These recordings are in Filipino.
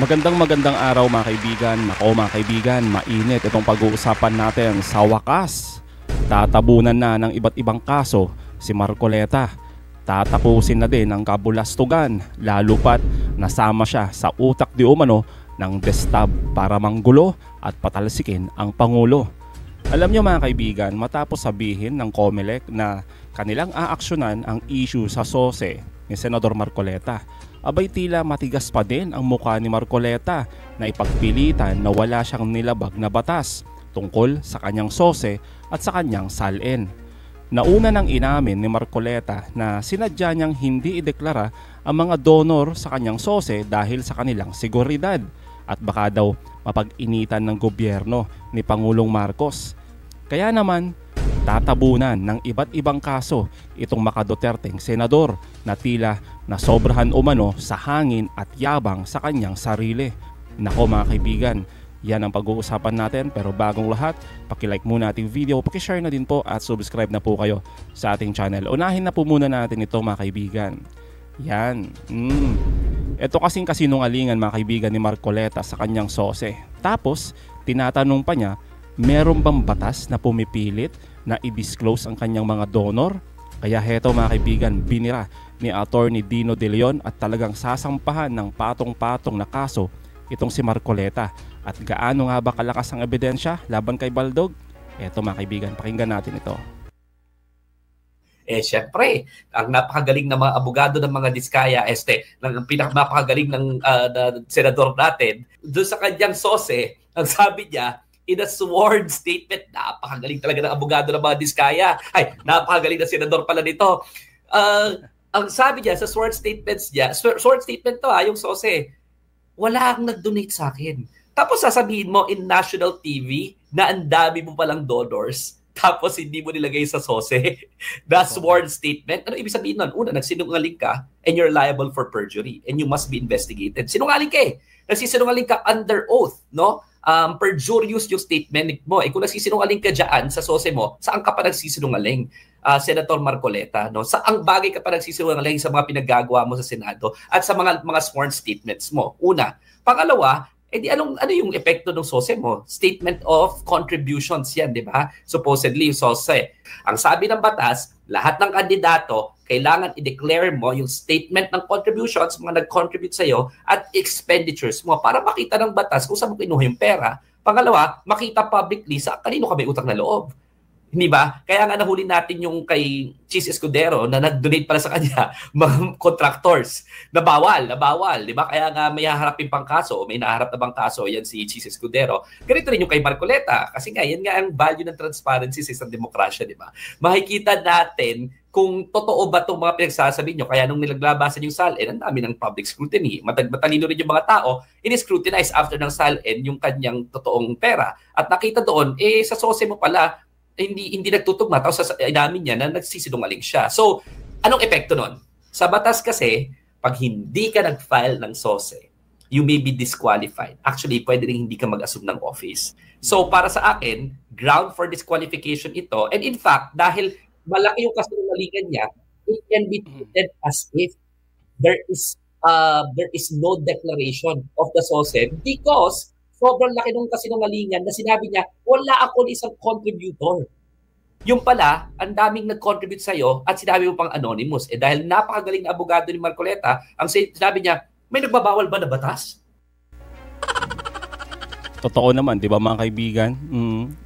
Magandang araw mga kaibigan. Nako mga kaibigan, mainit itong pag-uusapan natin. Sa wakas, tatabunan na ng iba't ibang kaso si Marcoleta. Tatapusin na din ang kabulastugan, lalo pat nasama siya sa utak di umano ng destab para manggulo at patalsikin ang Pangulo. Alam nyo mga kaibigan, matapos sabihin ng COMELEC na kanilang aaksyonan ang issue sa SOSE ni Senador Marcoleta, abay tila matigas pa din ang mukha ni Marcoleta na ipagpilitan na wala siyang nilabag na batas tungkol sa kanyang SOSE at sa kanyang SALN. Nauna nang inamin ni Marcoleta na sinadya niyang hindi ideklara ang mga donor sa kanyang SOSE dahil sa kanilang seguridad at baka daw mapag-initan ng gobyerno ni Pangulong Marcos. Kaya naman, tatabunan ng iba't ibang kaso itong makaduterteng senador na tila nasobrahan umano sa hangin at yabang sa kanyang sarili. Nako mga kaibigan, yan ang pag-uusapan natin, pero bagong lahat, paki-like muna ating video, paki-share na din po at subscribe na po kayo sa ating channel. Unahin na po muna natin ito mga kaibigan. Yan. Ito kasing kasinungalingan mga kaibigan ni Marcoleta sa kanyang SOSE. Tapos, tinatanong pa niya, meron bang batas na pumipilit na i-disclose ang kanyang mga donor? Kaya heto mga kaibigan, binira ni Attorney Dino De Leon at talagang sasampahan ng patong-patong na kaso itong si Marcoleta. At gaano nga ba kalakas ang ebidensya laban kay Baldog? Eto mga kaibigan, pakinggan natin ito. Syempre, ang napakagaling na mga abogado ng mga Diskaya, ng napakagaling ng senador natin, doon sa kanyang SOSE, ang sabi niya, in a sworn statement, napakagaling talaga ng abogado ng mga Diskaya. Ay, napakagaling na senador pala nito. Ang sabi niya sa sworn statements niya, sworn statement to yung SOSE, wala kang nag-donate sa akin. Tapos sasabihin mo in national TV na ang dami mo palang donors, tapos hindi mo nilagay sa SOSE na sworn statement. Ano ibig sabihin nun? Una, nagsinungaling ka and you're liable for perjury and you must be investigated. Sinungaling ka eh. Nagsisinungaling ka under oath, no? Perjurious yung statement mo. Kung nagsisinungaling ka dyan sa SOSE mo, saan ka pa nagsisinungaling? Senator Marcoleta, no? Saang bagay ka pa nagsisinungaling sa mga pinaggagawa mo sa Senado at sa mga sworn statements mo? Una. Pangalawa, ano yung epekto ng SOSE mo? Statement of contributions yan, di ba? Supposedly yung SOSE. Ang sabi ng batas, lahat ng kandidato, kailangan i-declare mo yung statement ng contributions, mga nag-contribute sa'yo, at expenditures mo para makita ng batas kung saan mo kinuha yung pera. Pangalawa, makita publicly sa kanino ka may utang na loob. Hindi ba? Kaya nga nahuli natin yung kay Chis Escudero na nag-donate pala sa kanya mga contractors na bawal, di ba? Kaya nga may haharapin pang kaso o may naharap na bang kaso, yan si Chis Escudero. Ganito rin yung kay Marcoleta kasi nga yan nga ang value ng transparency sa isang demokrasya, di ba? Makikita natin kung totoo ba itong mga pinagsasabi nyo. Kaya nung nilaglabasan yung SALN, ang dami ng public scrutiny. Matalino rin yung mga tao, in-scrutinize after ng SALN yung kanyang totoong pera. At nakita doon, sa SOSE mo pala, hindi nagtutugma, tapos inamin niya na nagsisinungaling siya. So, anong epekto nun? Sa batas kasi, pag hindi ka nag-file ng SOSE, you may be disqualified. Actually, pwede rin hindi ka mag-assume ng office. So, para sa akin, ground for disqualification ito. And in fact, dahil malaki yung kasinungalingan niya, it can be treated as if there is no declaration of the SOSE because sobrang laki nung kasinungalingan na sinabi niya, wala ako isang contributor. Yung pala, ang daming nag-contribute sa'yo at sinabi mo pang anonymous. Dahil napakagaling na abogado ni Marcoleta, ang sinabi niya, may nagbabawal ba na batas? Totoo naman, di ba mga kaibigan?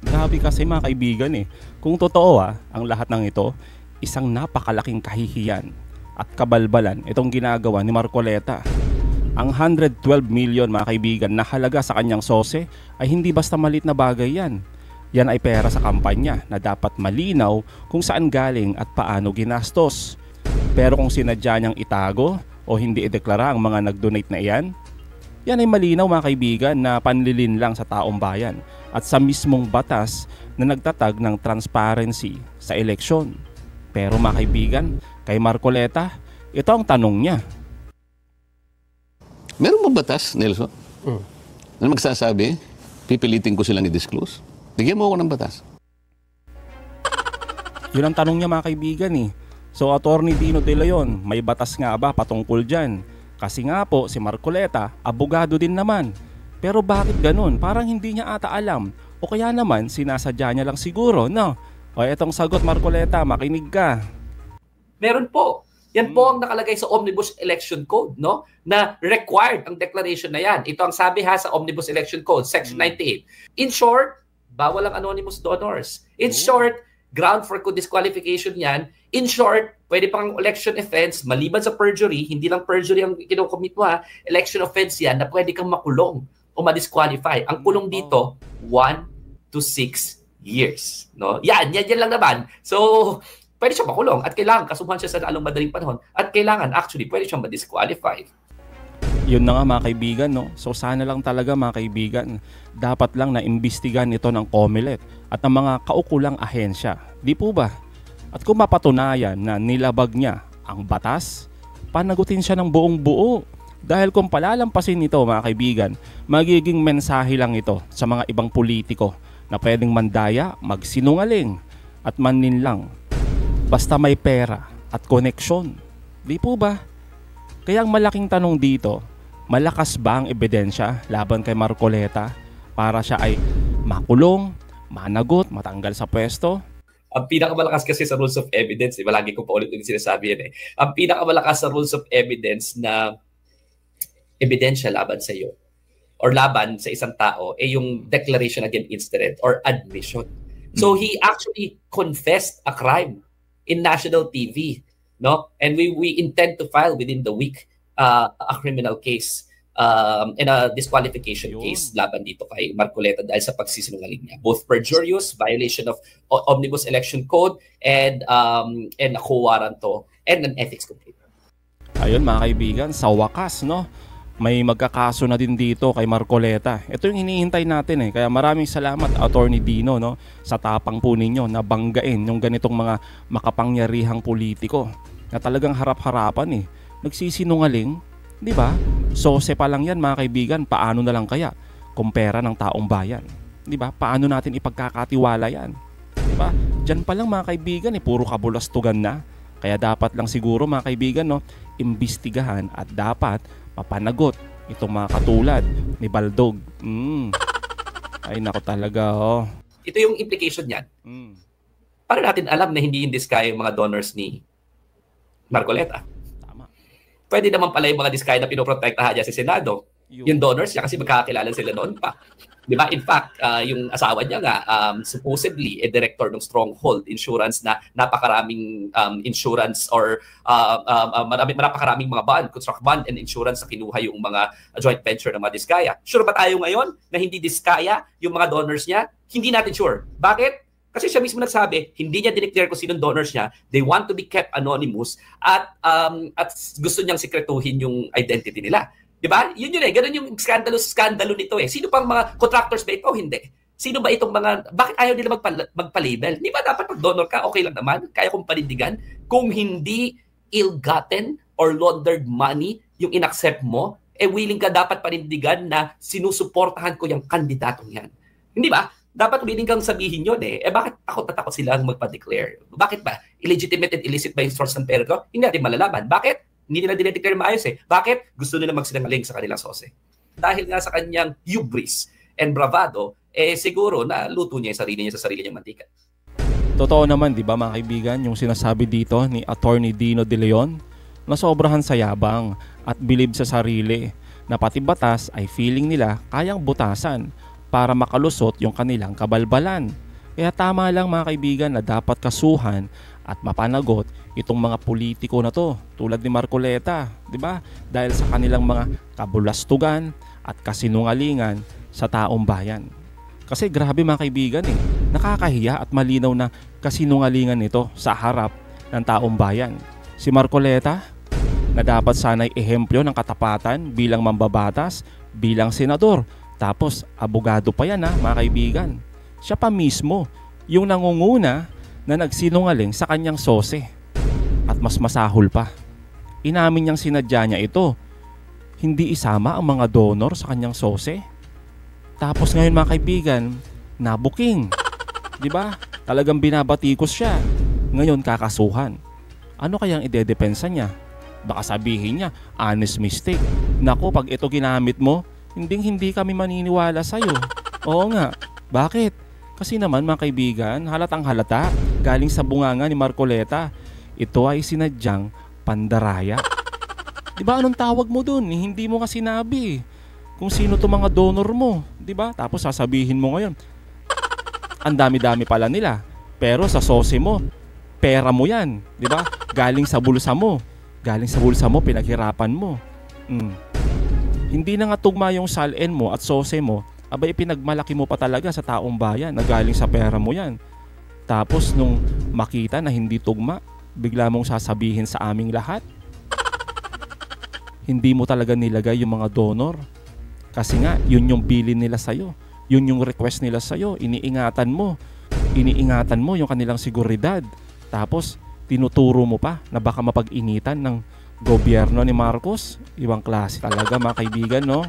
Grabe kasi mga kaibigan eh. Kung totoo ang lahat ng ito, isang napakalaking kahihiyan at kabalbalan itong ginagawa ni Marcoleta. Ang 112 million mga kaibigan na halaga sa kanyang SOSE ay hindi basta maliit na bagay yan. Yan ay pera sa kampanya na dapat malinaw kung saan galing at paano ginastos. Pero kung sinadya niyang itago o hindi ideklara ang mga nag-donate na iyan, yan ay malinaw mga kaibigan na panlilin lang sa taong bayan at sa mismong batas na nagtatag ng transparency sa eleksyon. Pero mga kaibigan, kay Marcoleta, ito ang tanong niya. Meron bang batas, Nelson? Na magsasabi, pipilitin ko silang i-disclose? Bigyan mo ako ng batas. Yun ang tanong niya mga kaibigan eh. So Attorney Dino De Leon, may batas nga ba patungkol dyan? Kasi nga po si Marcoleta, abogado din naman. Pero bakit ganun? Parang hindi niya ata alam. O kaya naman sinasadya niya lang siguro, no? O etong sagot, Marcoleta, makinig ka. Meron po. Yan po ang nakalagay sa Omnibus Election Code, no? Na required ang declaration na yan. Ito ang sabi sa Omnibus Election Code, Section 98. In short, bawal ang anonymous donors. In short, ground for disqualification yan. In short, pwede pang election offense, maliban sa perjury, hindi lang perjury ang kinocommit mo election offense yan na pwede kang makulong o ma-disqualify. Ang kulong dito, 1 to 6 years. No? Yan lang naman. So, pwede siya makulong at kailangan kasuhan siya sa lalong madaling panahon at kailangan actually pwede siyang ma-disqualify. Yun na nga mga kaibigan, no? So sana lang talaga mga kaibigan, dapat lang na imbestigan ito ng COMELEC at ng mga kaukulang ahensya. Di po ba? At kung mapatunayan na nilabag niya ang batas, panagutin siya ng buong buo. Dahil kung palalampasin ito mga kaibigan, magiging mensahe lang ito sa mga ibang politiko na pwedeng mandaya, magsinungaling at manlinlang. Basta may pera at koneksyon. Di po ba? Kaya ang malaking tanong dito, malakas ba ang ebidensya laban kay Marcoleta para siya ay makulong, managot, matanggal sa pwesto? Ang pinakamalakas kasi sa rules of evidence, lagi ko pa ulit yung sinasabi yan Ang pinakamalakas sa rules of evidence na ebidensya laban sa iyo or laban sa isang tao yung declaration against incident or admission. So he actually confessed a crime in national TV, no? And we intend to file within the week a criminal case and a disqualification case laban dito kay Marcoleta dahil sa pagsisinungaling niya. Both perjurious, violation of Omnibus Election Code, and a quo warranto and an ethics complaint. Ayun mga kaibigan, sa wakas, no? May magkakaso na din dito kay Marcoleta. Ito yung hinihintay natin Kaya maraming salamat Attorney Dino, no, sa tapang po ninyo na banggain yung ganitong mga makapangyarihang politiko na talagang harap-harapan nagsisinungaling, di ba? Sose pa lang yan mga kaibigan, paano na lang kaya kung pera ng taong bayan? Di ba? Paano natin ipagkakatiwala yan? Di ba? Diyan pa lang mga kaibigan puro kabulastugan na. Kaya dapat lang siguro mga kaibigan, no, imbestigahan at dapat papanagot itong mga katulad ni Baldog. Ay nako talaga Ito yung implication niyan. Para natin alam na hindi indiskaya yung mga donors ni Marcoleta. Tama. Pwede naman pala yung mga diskaya na pinoprotektahan niya sa Senado. Yung donors niya kasi magkakakilala sila noon pa. Di ba? In fact, yung asawa niya nga, supposedly, director ng Stronghold Insurance na napakaraming insurance or napakaraming mga bond, construct bond and insurance na kinuha yung mga joint venture ng mga diskaya. Sure ba tayo ngayon na hindi diskaya yung mga donors niya? Hindi natin sure. Bakit? Kasi siya mismo nagsabi, hindi niya dineclare kung sinong donors niya. They want to be kept anonymous at gusto niyang sekretuhin yung identity nila. Diba? Yun ganun yung skandalo nito Sino pang mga contractors ba ito? Hindi. Sino ba itong mga, bakit ayaw nila magpa-label? Di ba dapat pag donor ka, okay lang naman, kaya kong panindigan. Kung hindi ill-gotten or laundered money yung inaccept mo, willing ka dapat panindigan na sinusuportahan ko yung kandidatong yan. Hindi ba? Dapat willing kang sabihin yun bakit takot silang magpa-declare? Bakit ba? Illegitimate and illicit ba yung source ng pera ko? Hindi natin malalaman. Bakit? Hindi nila dinedeclare maayos Bakit? Gusto nila magsinungaling sa kanilang sose. Dahil nga sa kanyang hubris and bravado, siguro na luto niya yung sarili niya sa sarili niyang mantika. Totoo naman, di ba mga kaibigan, yung sinasabi dito ni Attorney Dino De Leon na sobrahan sa yabang at bilib sa sarili na pati batas ay feeling nila kayang butasan para makalusot yung kanilang kabalbalan. Kaya tama lang mga kaibigan na dapat kasuhan at mapanagot itong mga politiko na to tulad ni Marcoleta, di ba? Dahil sa kanilang mga kabulastugan at kasinungalingan sa taong bayan. Kasi grabe mga kaibigan nakakahiya at malinaw na kasinungalingan nito sa harap ng taong bayan. Si Marcoleta na dapat sana'y ehemplo ng katapatan bilang mambabatas, bilang senador, tapos abogado pa yan mga kaibigan. Siya pa mismo yung nangunguna na nagsinungaling sa kanyang sose. At mas masahol pa, inamin niyang sinadya niya ito. Hindi isama ang mga donor sa kanyang sose. Tapos ngayon mga kaibigan, nabuking. Diba? Talagang binabatikos siya. Ngayon kakasuhan. Ano kayang idedepensa niya? Baka sabihin niya, honest mistake. Nako, pag ito ginamit mo, hindi kami maniniwala sa'yo. Oo nga. Bakit? Kasi naman mga kaibigan, halatang halata, galing sa bunganga ni Marcoleta, ito ay sinadyang pandaraya. Diba anong tawag mo dun? Hindi mo nga sinabi kung sino to mga donor mo. Diba? Tapos sasabihin mo ngayon, ang dami-dami pala nila. Pero sa sose mo, pera mo yan. Diba? Galing sa bulsa mo. Galing sa bulsa mo, pinaghirapan mo. Hindi na nga tugma yung salin mo at sose mo, abay pinagmalaki mo pa talaga sa taong bayan na galing sa pera mo yan. Tapos nung makita na hindi tugma, bigla mong sasabihin sa aming lahat, hindi mo talaga nilagay yung mga donor. Kasi nga, yun yung bilin nila sa'yo. Yun yung request nila sa'yo. Iniingatan mo yung kanilang seguridad. Tapos, tinuturo mo pa na baka mapag-initan ng gobyerno ni Marcos. Ibang klase talaga mga kaibigan, no?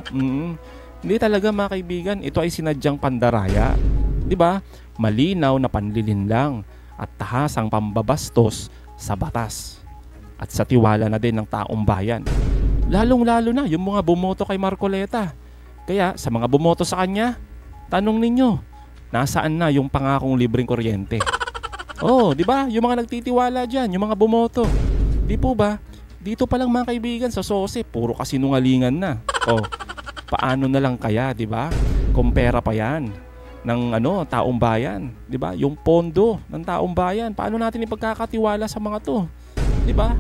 Hindi talaga mga kaibigan, ito ay sinadyang pandaraya. Diba? Malinaw na panlilin lang at tahasang pambabastos sa batas at sa tiwala na din ng taong bayan. Lalong-lalo na yung mga bumoto kay Marcoleta. Kaya sa mga bumoto sa kanya, tanong ninyo, nasaan na yung pangakong libreng kuryente? Oh, di ba? Yung mga nagtitiwala dyan, yung mga bumoto. Di po ba? Dito pa lang mga kaibigan sa SOSE, puro kasinungalingan na. Oh, paano na lang kaya, di ba? Kung pera pa yan ng taong bayan, di ba? Yung pondo ng taong bayan, paano natin ipagkakatiwala sa mga to? Di ba?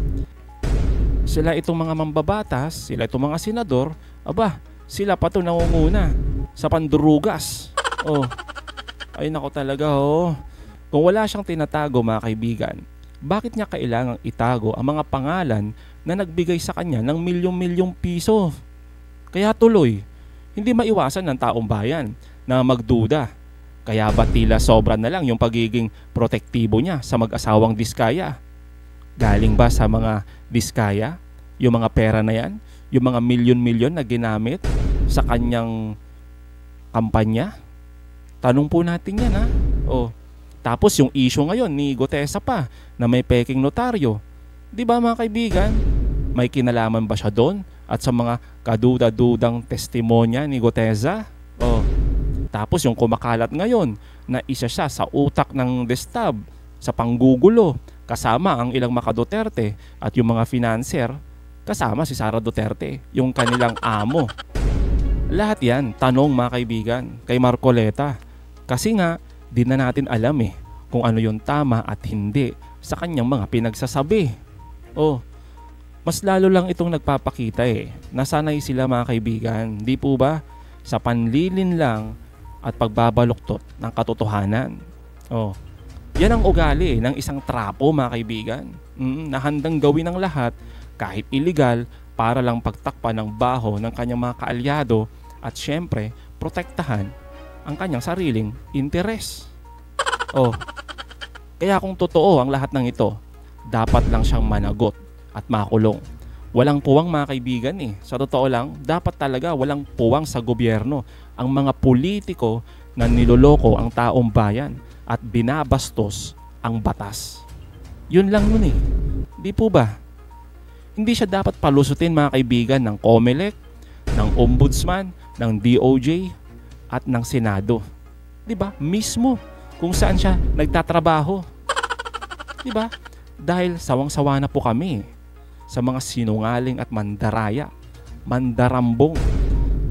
Sila itong mga mambabatas, sila itong mga senador, aba, sila pa to nangunguna sa pandurugas. Oh, ay nako talaga, oh. Kung wala siyang tinatago mga kaibigan, bakit niya kailangang itago ang mga pangalan na nagbigay sa kanya ng milyong-milyong piso? Kaya tuloy, hindi maiwasan ng taong bayan na magduda. Kaya ba tila sobra na lang yung pagiging protektibo niya sa mag-asawang Diskaya? Galing ba sa mga Diskaya yung mga pera na yan? Yung mga milyon-milyon na ginamit sa kanyang kampanya? Tanong po natin yan, ha? Oh. Tapos yung issue ngayon ni Gutesa pa na may peking notaryo. Di ba mga kaibigan? May kinalaman ba siya doon? At sa mga kaduda-dudang testimonya ni Gutesa? Oh. Tapos yung kumakalat ngayon na isa siya sa utak ng Destab sa panggugulo kasama ang ilang mga Duterte at yung mga financier kasama si Sara Duterte, yung kanilang amo. Lahat yan, tanong mga kaibigan, kay Marcoleta. Kasi nga, di na natin alam kung ano yung tama at hindi sa kanyang mga pinagsasabi. Oh, mas lalo lang itong nagpapakita nasanay sila mga kaibigan, di po ba? Sa panlilin lang at pagbabaluktot ng katotohanan. Oh, yan ang ugali ng isang trapo mga kaibigan, na handang gawin ng lahat kahit illegal para lang pagtakpan ng baho ng kanyang mga kaalyado at syempre protektahan ang kanyang sariling interes. Oh, kaya kung totoo ang lahat ng ito, dapat lang siyang managot at makulong. Walang puwang mga kaibigan Sa totoo lang, dapat talaga walang puwang sa gobyerno ang mga politiko na niloloko ang taong bayan at binabastos ang batas. Yun lang nun Di po ba? Hindi siya dapat palusutin mga kaibigan ng COMELEC, ng Ombudsman, ng DOJ at ng Senado. Di ba? Mismo kung saan siya nagtatrabaho. Di ba? Dahil sawang-sawa na po kami sa mga sinungaling at mandaraya, mandarambong.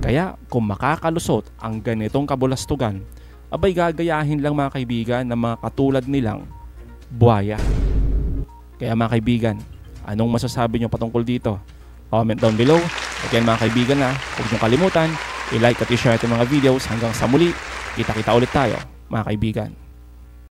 Kaya kung makakalusot ang ganitong kabulastugan, abay gagayahin lang mga kaibigan ng mga katulad nilang buhaya. Kaya mga kaibigan, anong masasabi nyo patungkol dito? Comment down below. At yan mga kaibigan huwag nyo kalimutan, i-like at i-share itong mga videos. Hanggang sa muli, kita-kita ulit tayo mga kaibigan.